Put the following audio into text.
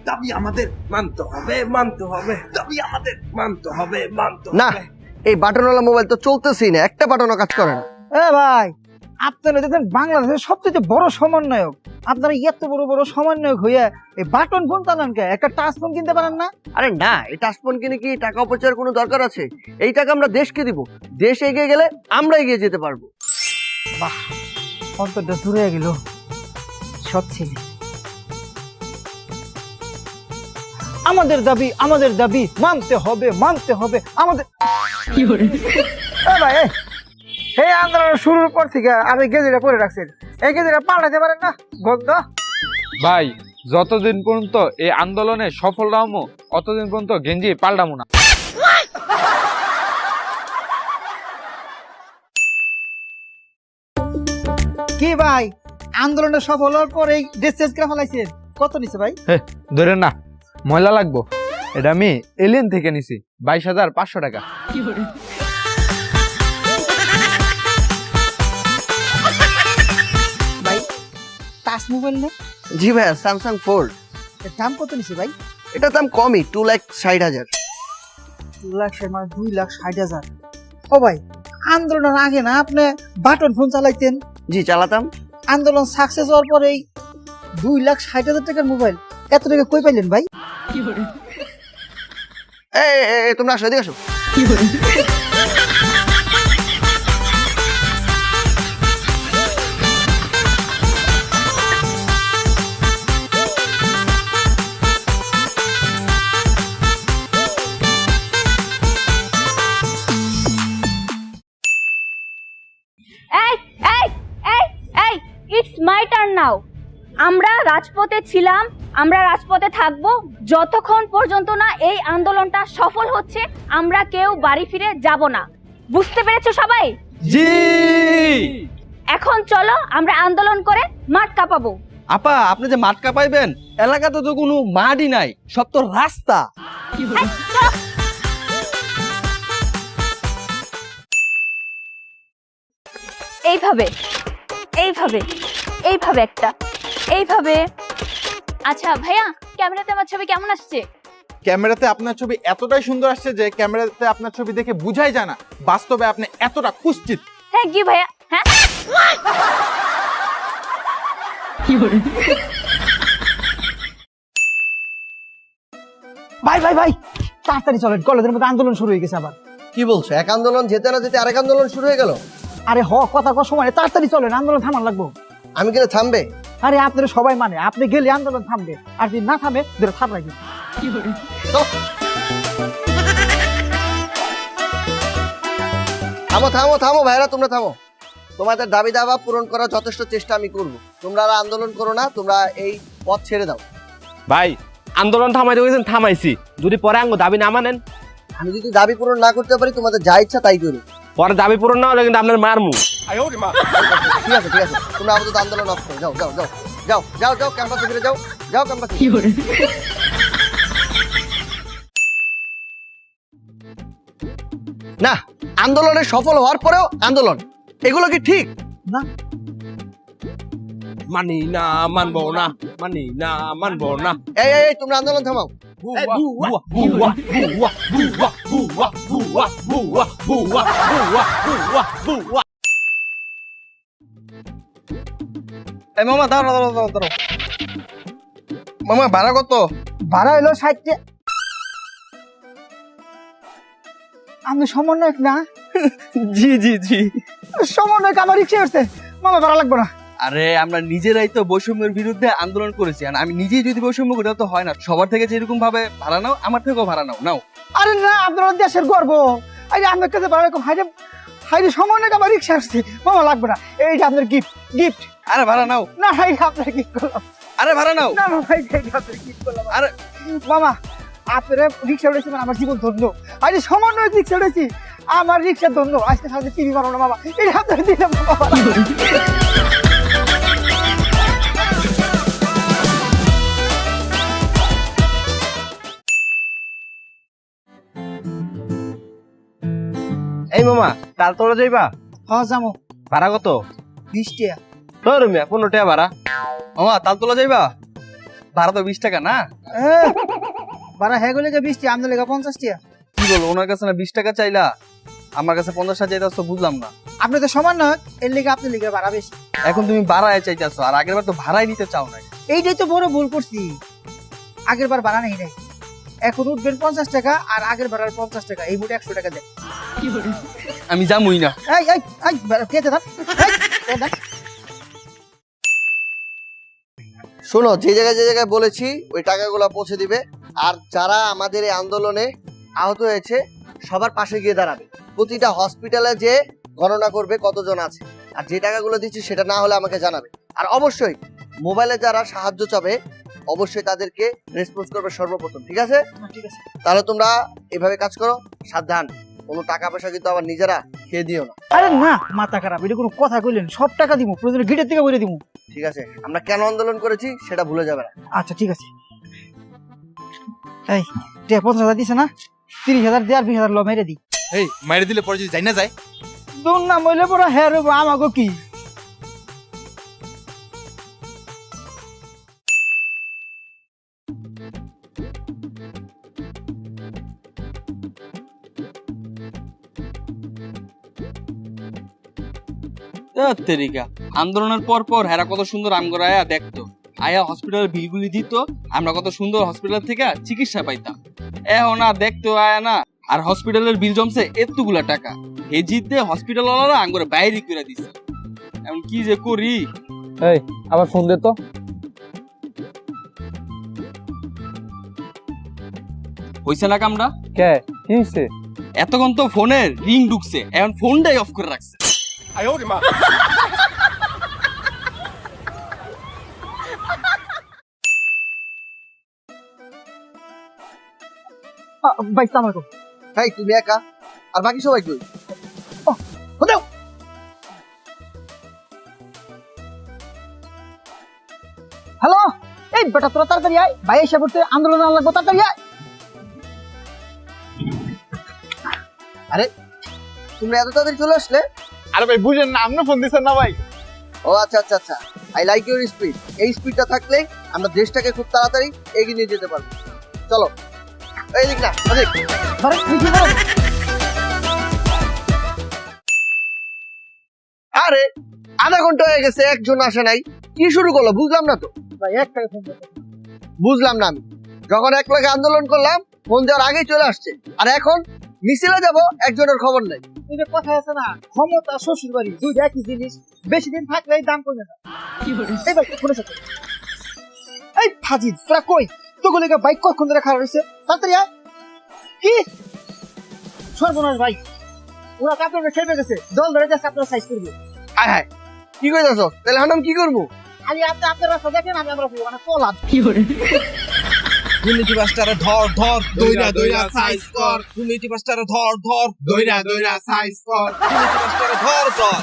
দাবি আমাদের মানতে হবে, মানতে হবে, দাবি আমাদের মানতে হবে, মানতে হবে। না, এই বাটনওয়ালা মোবাইল তো চলতেছেই না, একটা বাটনও কাজ করে না। ভাই, আপনারা দেখেন বাংলাদেশের সবচেয়ে বড় সমন্বয়ক, আপনারা এত বড় বড় সমন্বয়ক হইয়া এই বাটন ফোন চালান কে? একটা টাচ ফোন কিনতে পারেন না? আরে না, এই টাচফোন কিনে কি টাকা অপচয়ের কোনো দরকার আছে? এই টাকা আমরা দেশকে দিব, দেশ এগিয়ে গেলে আমরা এগিয়ে যেতে পারবো। বাহ, অন্তরটা দূরে গেল। সব ছেলে আমাদের দাবি, আমাদের দাবি মানতে হবে, মানতে হবে আমাদের। ভাই, এই আন্দোলন শুরুর পর থেকে আর এই গেজিটা পরে রাখছেন, এই গেজিটা পাল্টাতে পারেন না? গন্ধ ভাই, যতদিন পর্যন্ত এই আন্দোলনে সফল হবো অতদিন পর্যন্ত গেঞ্জি পাল্টামো না। কি ভাই, আন্দোলনে সফল হওয়ার পর এই ড্রেস চেঞ্জ করে ফেলাইছেন? কত নিছে ভাই? ধরে না, ময়লা লাগবো। এটা আমি এলিয়েন থেকে নিছি, 22,500 টাকা। ভাই, টাচ মোবাইল না? জি ভাইয়া, স্যামসাং ফোল্ড। এর দাম কত নিছে ভাই? এটার দাম কমই, 2,60,000। 2,60,000। ও ভাই, আন্দোলনের আগে না আপনি বাটন ফোন চালাইতেন? জি, চালাতাম। আন্দোলন সাকসেস হওয়ার পর এই 2,60,000 টাকার মোবাইল এত টাকা কই পাইলেন ভাই? এই তোমরা আসো, এদিকে আসো। এই এই এই এই ইটস মাই টার্ন নাও। আমরা রাজপথে ছিলাম, আমরা রাজপথে থাকবো যতক্ষণ পর্যন্ত না এই আন্দোলনটা সফল হচ্ছে। আমরা কেউ বাড়ি ফিরে যাব না, বুঝতে পেরেছো সবাই? জি। এখন চলো আমরা আন্দোলন করে মাঠ কাঁপাবো। আপা, আপনি যে মাঠ কাঁপাইবেন, এলাকাতে তো কোনো মাঠই নাই, সব তো রাস্তা। এই, চলো। এইভাবে এইভাবে এইভাবে একটা এইভাবে। আচ্ছা ভাইয়া, ক্যামেরাতে আমার ছবি কেমন আসছে? ক্যামেরাতে আপনার ছবি এতটাই সুন্দর আসছে যে ক্যামেরাতে আপনার ছবি দেখে বুঝাই যায় না বাস্তবে আপনি এতটা কুৎসিত। থ্যাংক ইউ ভাইয়া। হ্যাঁ, ভাই ভাই ভাই, তাড়াতাড়ি চলেন, কলেজের মধ্যে আন্দোলন শুরু হয়ে গেছে আবার। কি বলছো? এক আন্দোলন যেতে না যেতে আরেক আন্দোলন শুরু হয়ে গেল? আরে কথা কর সময় নেই, তাড়াতাড়ি চলেন, আন্দোলন থামান লাগবো। আমি গেলে থামবে? আরে আপনারা সবাই মানে, আপনি গেলে আন্দোলন থামবে, আর যদি না থামে ধরে থাপ রাখবে। থামো থামো থামো ভাইরা, তোমরা থামো। তোমাদের দাবি দাবা পূরণ করার যথেষ্ট চেষ্টা আমি করবো। তোমরা আর আন্দোলন করো না, তোমরা এই পথ ছেড়ে দাও। ভাই, আন্দোলন থামাইতে গেছেন, থামাইছি। যদি পরে আঙ্গ দাবি না মানেন, আমি যদি দাবি পূরণ না করতে পারি, তোমাদের যা ইচ্ছা তাই করো। পরে দাবি পূরণ না হলে কিন্তু আপনার মারমু। ঠিক আছে ঠিক আছে, তোমরা আপাতত আন্দোলন অফ করো। যাও যাও যাও যাও যাও যাও, ক্যাম্পাসে ফিরে যাও, যাও ক্যাম্পাসে। না, আন্দোলনে সফল হওয়ার পরেও আন্দোলন, এগুলো কি ঠিক? না, মানি না, মানবো না, মানি না, মানবো না। এই এই এই, তোমরা আন্দোলন থামাও। বুয়া বুয়া বুয়া বুয়া বুয়া বুয়া বুয়া বুয়া বুয়া বুয়া বুয়া। এই মামা, দাঁড়াও দাঁড়াও দাঁড়াও দাঁড়াও। মামা, ভাড়া কত? ভাড়া হলো 60। আমি সমন্বয়ক না? জি জি জি। সমন্বয়ক আমার রিক্সা উঠছে, মামা ভাড়া লাগবে না। আরে, আমরা নিজেরাই তো বৈষম্যের বিরুদ্ধে আন্দোলন করেছি, আর আমি নিজেই যদি বৈষম্য করি তো হয় না। সবার থেকে যেরকম ভাবে ভাড়া নাও, আমার থেকেও ভাড়া নাও। নাও। আরে না, আপনার দেশের গর্ব। আরে আপনার কাছে ভাড়া কম, হাইরে হাইরে সমন্বয়ক আমার রিক্সা আসছে, মামা লাগবে না। এইটা আপনার গিফট, গিফট। আরে ভাড়া নাও। না, এইটা আপনার গিফট করলাম। আরে ভাড়া নাও। না মামা, এইটা আপনার গিফট করলাম। আরে মামা, আপনারা রিক্সা উঠেছি মানে আমার জীবন ধন্য। আরে সমন্বয়ক রিক্সা উঠেছি, আমার রিক্সা ধন্য। আজকে সাথে টিভি মারো না মামা, এটা আপনার দিলাম বাবা। এই মামা, তালতলা যাইবা? হ্যাঁ যাবো। ভাড়া কত? 20 টাকা। তোর মিয়া 15 টাকা ভাড়া। মামা, তালতলা যাইবা? ভাড়া তো 20 টাকা না? ভাড়া হ্যাঁ গেলে 20 টাকা, আমদের লেগে 50 টাকা। কি বলো, ওনার কাছে না 20 টাকা চাইলা, আমার কাছে 50 টাকা চাইতাছো, বুঝলাম না। আপনি তো সমান নয়, এর লেগে আপনার লেগে ভাড়া বেশি। এখন তুমি ভাড়ায় চাইতাছো, আর আগের বার তো ভাড়াই নিতে চাও নাই। এইটাই তো বড় ভুল করছি, আগের বার ভাড়া নেই নাই। এখন উঠবেন 50 টাকা, আর আগের ভাড়ার 50 টাকা, এই মোটে 100 টাকা দেন। আমি যামই না। এই এই এই কেটে দেন, শোনো, যে জায়গায় বলেছি ওই টাকাগুলো পৌঁছে দিবে। আর যারা আমাদের এই আন্দোলনে আহত হয়েছে সবার পাশে গিয়ে দাঁড়াবে, প্রতিটা হসপিটালে যে গণনা করবে কতজন আছে, আর যে টাকাগুলো দিচ্ছি সেটা না হলে আমাকে জানাবে। আর অবশ্যই মোবাইলে যারা সাহায্য চাবে অবশ্যই তাদেরকে রেসপন্স করবে সর্বপ্রথম, ঠিক আছে? ঠিক আছে। তাহলে তোমরা এভাবে কাজ করো, সাবধান, কোনো টাকা পয়সা কিন্তু আবার নিজেরা খেয়ে দিও না। আরে না, মাথা খারাপ, এটা কোনো কথা কইলেন? সব টাকা দিব, প্রয়োজনে গেটের থেকে বলে দিব। ঠিক আছে, আমরা কেন আন্দোলন করেছি সেটা ভুলে যাবে না। আচ্ছা ঠিক আছে। এই 50,000 দিছে না, 30,000 দিয়ে আর 20,000 লো মেরে দি। এই মাইরে দিলে পরে যদি যাই না যায়? দুন না মইলে পড়া হ্যাঁ রে, আমাগো কি? তেরিকা, আন্দোলনের পর পর হেরা কত সুন্দর আমগর আয়া দেখতো, আয়া হসপিটালের বিলগুলি দিত, আমরা কত সুন্দর হসপিটাল থেকে চিকিৎসা পাইতাম। এখন আর দেখতো আয়া না, আর হসপিটালের বিল জমছে এতগুলা টাকা। হে জিতে হসপিটাল ওয়ালারা আঙ্গুরে বাইরে করে দিছে। এখন কি যে করি? এই আবার ফোন দে তো। হইছে না কামড়া? কে কি হইছে? এতক্ষণ তো ফোনের রিং ঢুকছে, এখন ফোনটাই অফ করে রাখছে। ভাই সালাম আলাইকুম। তাই তুমি একা, আর বাকি সবাই কই? হ্যালো, এই বেটা তোরা তাড়াতাড়ি আয়, ভাই এসে পড়তে, আন্দোলন লাগবো, তাড়াতাড়ি আয়। আরে তুমি এত তাড়াতাড়ি চলে আসলে? আরে ভাই বুঝেন না, আপনি ফোন দিছেন না ভাই? ও আচ্ছা আচ্ছা আচ্ছা, আই লাইক ইউর স্পিড। এই স্পিডটা থাকলে আমরা দেশটাকে খুব তাড়াতাড়ি এগিয়ে নিয়ে যেতে পারবো। চলো, এই দিক না অনেক। ধরে, এই কি করো? আরে আধা ঘন্টা হয়ে গেছে, একজন আসে নাই, কি শুরু করলো বুঝলাম না তো। ভাই এক টাকা ফোন করতে। বুঝলাম না, আমি যখন এক লাখে আন্দোলন করলাম ফোন দেওয়ার আগেই চলে আসছে, আর এখন মিছিলে যাব একজনের খবর নাই। এই যে কথা আছে না, ক্ষমতা শ্বশুর বাড়ি, দুই একই জিনিস, বেশি দিন থাকলে দাম কমে না। এই ভাই ফোনে সাথে, এই ফাজিল তোরা কই? তোগুলো বাইক কখন ধরে খারাপ হয়েছে, তাড়াতাড়ি আয়। কি সর্বনাশ ভাই, ওরা কাপড়ে খেপে গেছে, জল ধরে যাচ্ছে, আপনারা সাইজ করবো। আয় হায়, কি কইতাছ? তাহলে এখন আমি কি করবো? খালি আপনি আপনার রাস্তা দেখেন, আমি আমরা মানে পলাদ। দুর্নীতি বাস্টারে ধর ধর দইরা দইরা সাইজ কর, দুর্নীতি বাস্টারে ধর ধর দইরা দইরা সাইজ কর, দুর্নীতি বাস্টারে ধর ধর